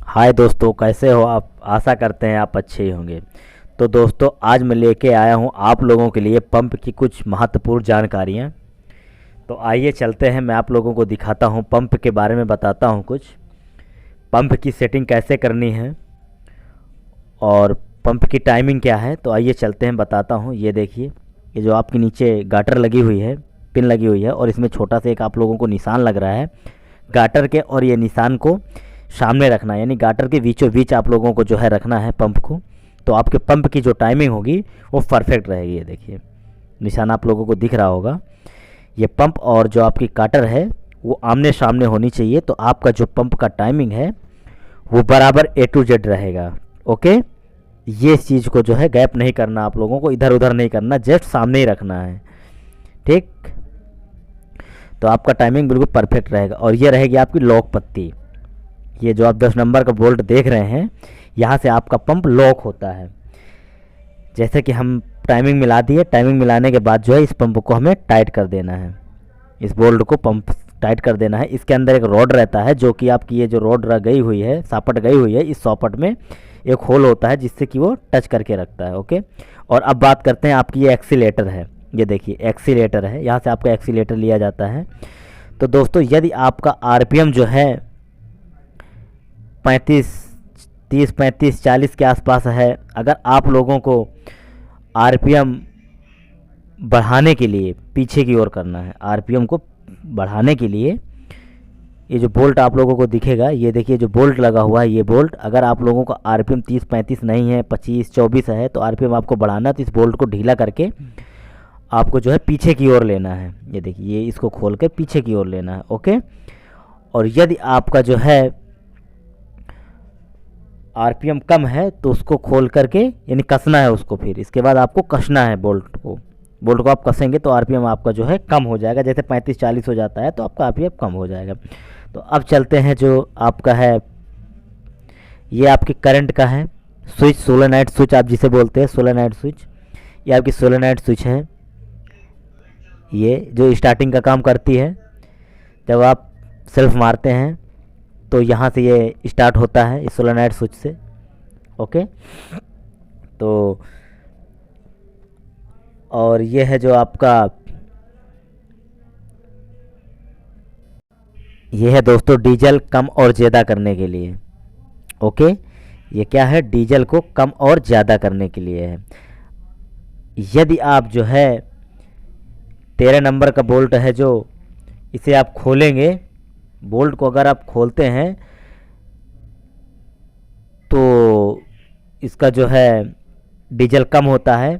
हाय दोस्तों, कैसे हो आप। आशा करते हैं आप अच्छे ही होंगे। तो दोस्तों, आज मैं लेके आया हूं आप लोगों के लिए पंप की कुछ महत्वपूर्ण जानकारियां। तो आइए चलते हैं, मैं आप लोगों को दिखाता हूं, पंप के बारे में बताता हूं कुछ। पंप की सेटिंग कैसे करनी है और पंप की टाइमिंग क्या है। तो आइए चलते हैं, बताता हूं। ये देखिए, ये जो आपके नीचे गाटर लगी हुई है, पिन लगी हुई है, और इसमें छोटा सा एक आप लोगों को निशान लग रहा है गाटर के, और ये निशान को सामने रखना है, यानी गाटर के बीचों बीच आप लोगों को जो है रखना है पंप को। तो आपके पंप की जो टाइमिंग होगी वो परफेक्ट रहेगी। ये देखिए, निशान आप लोगों को दिख रहा होगा। ये पंप और जो आपकी काटर है वो आमने सामने होनी चाहिए, तो आपका जो पंप का टाइमिंग है वो बराबर A to Z रहेगा। ओके, ये चीज़ को जो है गैप नहीं करना, आप लोगों को इधर उधर नहीं करना, जस्ट सामने ही रखना है। ठीक, तो आपका टाइमिंग बिल्कुल परफेक्ट रहेगा। और ये रहेगी आपकी लॉक पत्ती। ये जो आप 10 नंबर का बोल्ट देख रहे हैं, यहाँ से आपका पंप लॉक होता है। जैसे कि हम टाइमिंग मिला दिए, टाइमिंग मिलाने के बाद जो है इस पंप को हमें टाइट कर देना है, इस बोल्ट को पंप टाइट कर देना है। इसके अंदर एक रॉड रहता है, जो कि आपकी ये जो रॉड गई हुई है, सापट गई हुई है, इस सॉपट में एक होल होता है जिससे कि वो टच करके रखता है। ओके, और अब बात करते हैं, आपकी ये एक्सीलेटर है। ये देखिए एक्सीलेटर है, यहाँ से आपका एक्सीलेटर लिया जाता है। तो दोस्तों, यदि आपका आरपीएम जो है 30, 35, 40 के आसपास है, अगर आप लोगों को आरपीएम बढ़ाने के लिए पीछे की ओर करना है, आरपीएम को बढ़ाने के लिए, ये जो बोल्ट आप लोगों को दिखेगा, ये देखिए जो बोल्ट लगा हुआ है, ये बोल्ट, अगर आप लोगों का आरपीएम 30, 35 नहीं है, 25, 24 है, तो आरपीएम आपको बढ़ाना है, तो इस बोल्ट को ढीला करके आपको जो है पीछे की ओर लेना है। ये देखिए, ये इसको खोल के पीछे की ओर लेना है। ओके, और यदि आपका जो है आरपीएम कम है तो उसको खोल करके, यानी कसना है उसको, फिर इसके बाद आपको कसना है बोल्ट को। बोल्ट को आप कसेंगे तो आरपीएम आपका जो है कम हो जाएगा। जैसे 35-40 हो जाता है तो आपका आरपीएम कम हो जाएगा। तो अब चलते हैं, जो आपका है ये आपके करंट का है स्विच, सोलेनॉइड स्विच आप जिसे बोलते हैं, सोलेनॉइड स्विच। ये आपकी सोलेनॉइड स्विच है, ये जो स्टार्टिंग का काम करती है। जब आप सेल्फ मारते हैं तो यहाँ से ये स्टार्ट होता है, इस सोलेनॉइड स्विच से। ओके, तो और ये है जो आपका, ये है दोस्तों डीजल कम और ज़्यादा करने के लिए। ओके, ये क्या है, डीजल को कम और ज़्यादा करने के लिए है। यदि आप जो है 13 नंबर का बोल्ट है, जो इसे आप खोलेंगे, बोल्ट को अगर आप खोलते हैं तो इसका जो है डीजल कम होता है।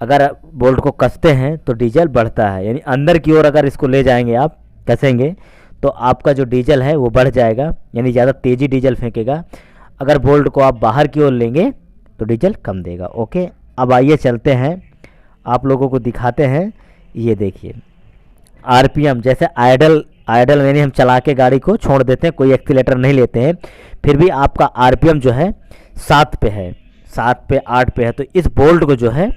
अगर बोल्ट को कसते हैं तो डीजल बढ़ता है, यानी अंदर की ओर अगर इसको ले जाएंगे आप, कसेंगे, तो आपका जो डीजल है वो बढ़ जाएगा, यानी ज़्यादा तेज़ी डीजल फेंकेगा। अगर बोल्ट को आप बाहर की ओर लेंगे तो डीजल कम देगा। ओके, अब आइए चलते हैं, आप लोगों को दिखाते हैं। ये देखिए आरपीएम, जैसे आइडल यानी हम चला के गाड़ी को छोड़ देते हैं, कोई एक्सीलेटर नहीं लेते हैं, फिर भी आपका आरपीएम जो है 7 पे है, 7 पे 8 पे है। तो इस बोल्ट को जो है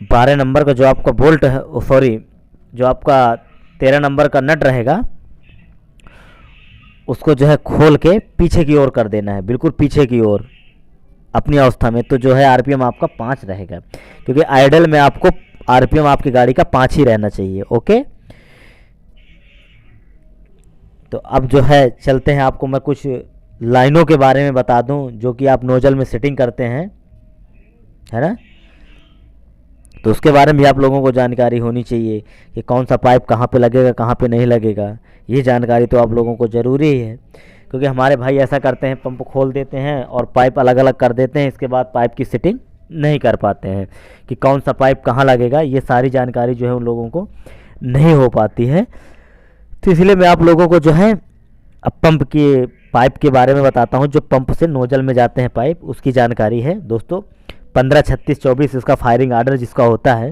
12 नंबर का जो आपका बोल्ट है, सॉरी, जो आपका 13 नंबर का नट रहेगा, उसको जो है खोल के पीछे की ओर कर देना है, बिल्कुल पीछे की ओर अपनी अवस्था में। तो जो है आरपीएम आपका 5 रहेगा, क्योंकि आइडल में आपको आरपीएम आपकी गाड़ी का 5 ही रहना चाहिए। ओके, तो अब जो है चलते हैं, आपको मैं कुछ लाइनों के बारे में बता दूं, जो कि आप नोजल में सेटिंग करते हैं, है ना। तो उसके बारे में भी आप लोगों को जानकारी होनी चाहिए कि कौन सा पाइप कहाँ पे लगेगा, कहाँ पे नहीं लगेगा। ये जानकारी तो आप लोगों को ज़रूरी ही है, क्योंकि हमारे भाई ऐसा करते हैं, पंप खोल देते हैं और पाइप अलग अलग कर देते हैं, इसके बाद पाइप की सेटिंग नहीं कर पाते हैं कि कौन सा पाइप कहाँ लगेगा। ये सारी जानकारी जो है उन लोगों को नहीं हो पाती है। तो इसलिए मैं आप लोगों को जो है अब पंप के पाइप के बारे में बताता हूँ, जो पंप से नोजल में जाते हैं पाइप, उसकी जानकारी है दोस्तों। 15, 36, 24 इसका फायरिंग आर्डर जिसका होता है,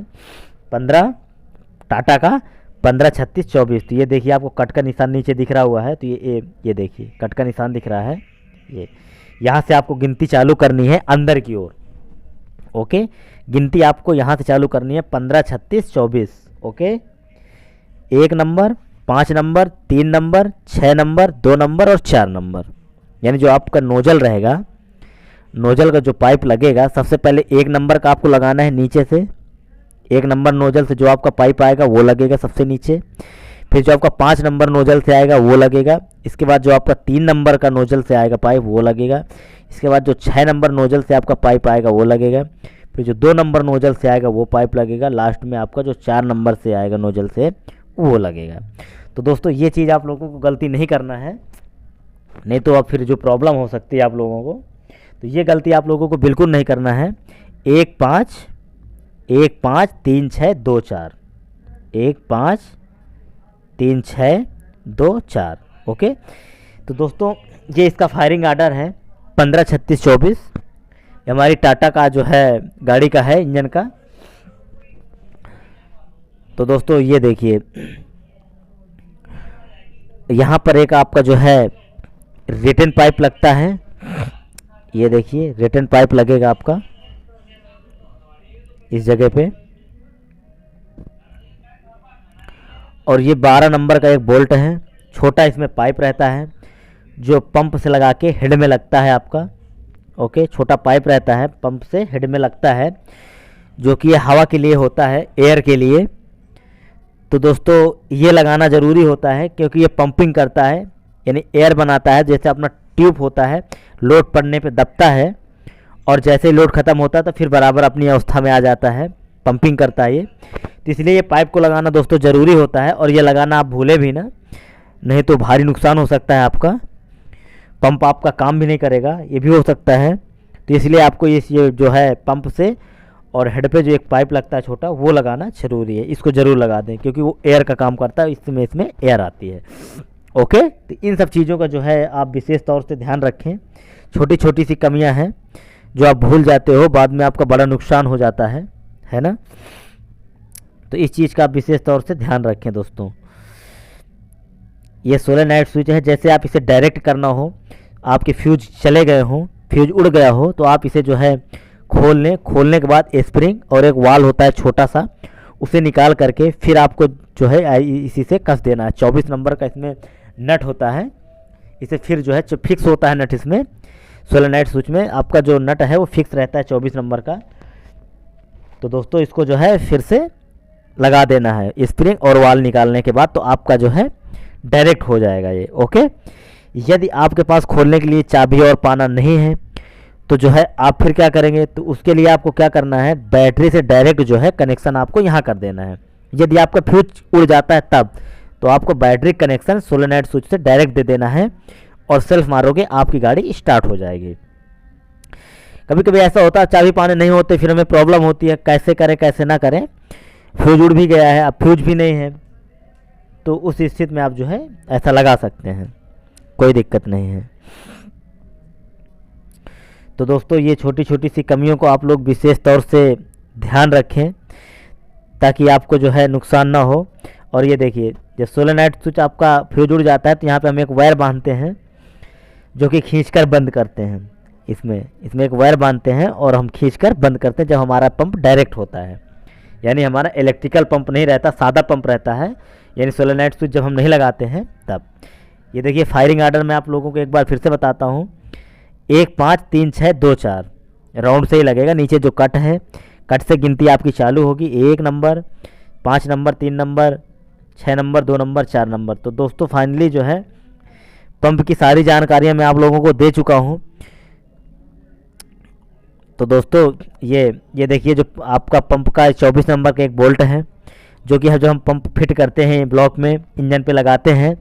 15 टाटा का 15, 36, 24। तो ये देखिए आपको कट का निशान नीचे दिख रहा हुआ है, तो ये देखिए कट का निशान दिख रहा है। ये यहाँ से आपको गिनती चालू करनी है अंदर की ओर। ओके, गिनती आपको यहाँ से चालू करनी है 15, 36, 24। Okay, 1 number, 5 number, 3 number, 6 number, 2 number और 4 नंबर। यानी जो आपका नोजल रहेगा, नोजल का जो पाइप लगेगा, सबसे पहले 1 नंबर का आपको लगाना है नीचे से। 1 नंबर नोजल से जो आपका पाइप आएगा वो लगेगा सबसे नीचे। फिर जो आपका 5 नंबर नोजल से आएगा वो लगेगा। इसके बाद जो आपका 3 नंबर का नोजल से आएगा पाइप वो लगेगा। इसके बाद जो 6 नंबर नोजल से आपका पाइप आएगा वो लगेगा। फिर जो 2 नंबर नोजल से आएगा वो पाइप लगेगा। लास्ट में आपका जो 4 नंबर से आएगा नोजल से वो लगेगा। तो दोस्तों ये चीज़ आप लोगों को गलती नहीं करना है, नहीं तो अब फिर जो प्रॉब्लम हो सकती है आप लोगों को, तो ये गलती आप लोगों को बिल्कुल नहीं करना है। 1 5 1 5 3 6 2 4, 1 5 3 6 2 4। ओके, तो दोस्तों ये इसका फायरिंग आर्डर है 15 36 24। हमारी टाटा का जो है गाड़ी का है इंजन का। तो दोस्तों ये देखिए यहाँ पर एक आपका जो है रिटर्न पाइप लगता है। ये देखिए रिटर्न पाइप लगेगा आपका इस जगह पे, और ये 12 नंबर का एक बोल्ट है। छोटा इसमें पाइप रहता है जो पंप से लगा के हेड में लगता है आपका। ओके, छोटा पाइप रहता है पंप से हेड में लगता है, जो कि ये हवा के लिए होता है, एयर के लिए। तो दोस्तों ये लगाना ज़रूरी होता है क्योंकि ये पंपिंग करता है, यानी एयर बनाता है। जैसे अपना ट्यूब होता है, लोड पड़ने पे दबता है और जैसे ही लोड ख़त्म होता है तो फिर बराबर अपनी अवस्था में आ जाता है, पंपिंग करता है ये। तो इसलिए ये पाइप को लगाना दोस्तों ज़रूरी होता है, और ये लगाना आप भूले भी ना, नहीं तो भारी नुकसान हो सकता है आपका। पंप आपका काम भी नहीं करेगा, ये भी हो सकता है। तो इसलिए आपको ये जो है पंप से और हेड पे जो एक पाइप लगता है छोटा, वो लगाना ज़रूरी है। इसको ज़रूर लगा दें क्योंकि वो एयर का काम करता है, इसमें एयर आती है। ओके, तो इन सब चीज़ों का जो है आप विशेष तौर से ध्यान रखें। छोटी छोटी सी कमियां हैं जो आप भूल जाते हो, बाद में आपका बड़ा नुकसान हो जाता है ना। तो इस चीज़ का आप विशेष तौर से ध्यान रखें दोस्तों। ये सोलेनॉइड स्विच है, जैसे आप इसे डायरेक्ट करना हो, आपके फ्यूज चले गए हों, फ्यूज उड़ गया हो, तो आप इसे जो है खोल लें। खोलने के बाद स्प्रिंग और एक वाल होता है छोटा सा, उसे निकाल करके फिर आपको जो है इसी से कस देना है। 24 नंबर का इसमें नट होता है, इसे फिर जो है फिक्स होता है नट इसमें। सोलेनॉइड स्विच में आपका जो नट है वो फिक्स रहता है 24 नंबर का। तो दोस्तों इसको जो है फिर से लगा देना है स्प्रिंग और वाल निकालने के बाद, तो आपका जो है डायरेक्ट हो जाएगा ये। ओके, यदि आपके पास खोलने के लिए चाबी और पाना नहीं है तो जो है आप फिर क्या करेंगे, तो उसके लिए आपको क्या करना है, बैटरी से डायरेक्ट जो है कनेक्शन आपको यहाँ कर देना है। यदि आपका फ्यूज उड़ जाता है तब तो आपको बैटरी कनेक्शन सोलेनॉइड स्विच से डायरेक्ट दे देना है और सेल्फ मारोगे, आपकी गाड़ी स्टार्ट हो जाएगी। कभी कभी ऐसा होता है चाबी पाने नहीं होते, फिर हमें प्रॉब्लम होती है कैसे करें कैसे ना करें। फ्यूज उड़ भी गया है, अब फ्यूज भी नहीं है, तो उस स्थिति में आप जो है ऐसा लगा सकते हैं, कोई दिक्कत नहीं है। तो दोस्तों ये छोटी छोटी सी कमियों को आप लोग विशेष तौर से ध्यान रखें ताकि आपको जो है नुकसान ना हो। और ये देखिए जब सोलेनॉइड स्विच आपका फ्यूज उड़ जाता है तो यहाँ पे हम एक वायर बांधते हैं जो कि खींचकर बंद करते हैं। इसमें एक वायर बांधते हैं और हम खींचकर बंद करते हैं जब हमारा पंप डायरेक्ट होता है, यानी हमारा इलेक्ट्रिकल पंप नहीं रहता, सादा पंप रहता है, यानी सोलेनॉइड स्विच जब हम नहीं लगाते हैं तब। ये देखिए फायरिंग आर्डर मैं आप लोगों को एक बार फिर से बताता हूँ। 1 5 3 6 2 4 राउंड से ही लगेगा। नीचे जो कट है, कट से गिनती आपकी चालू होगी। 1 number, 5 number, 3 number, 6 number, 2 number, 4 number. तो दोस्तों फाइनली जो है पंप की सारी जानकारियाँ मैं आप लोगों को दे चुका हूँ। तो दोस्तों ये देखिए जो आपका पंप का 24 नंबर का एक बोल्ट है जो कि जो हम पंप फिट करते हैं ब्लॉक में इंजन पे लगाते हैं,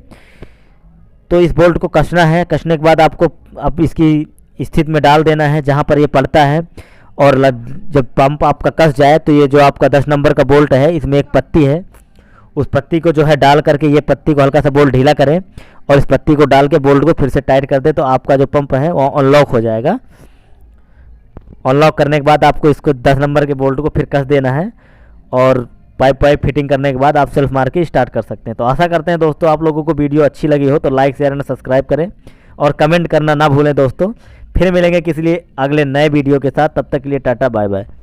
तो इस बोल्ट को कसना है। कसने के बाद आपको अब इसकी स्थिति में डाल देना है जहाँ पर ये पड़ता है, और जब पंप आपका कस जाए तो ये जो आपका 10 नंबर का बोल्ट है इसमें एक पत्ती है, उस पत्ती को जो है डाल करके ये पत्ती को हल्का सा बोल्ट ढीला करें और इस पत्ती को डाल के बोल्ट को फिर से टाइट कर दे, तो आपका जो पंप है वो अनलॉक हो जाएगा। अनलॉक करने के बाद आपको इसको 10 नंबर के बोल्ट को फिर कस देना है और पाइप फिटिंग करने के बाद आप सेल्फ मार के स्टार्ट कर सकते हैं। तो आशा करते हैं दोस्तों आप लोगों को वीडियो अच्छी लगी हो तो लाइक शेयर एंड सब्सक्राइब करें और कमेंट करना ना भूलें दोस्तों। फिर मिलेंगे किसी लिए अगले नए वीडियो के साथ, तब तक के लिए टाटा बाय बाय।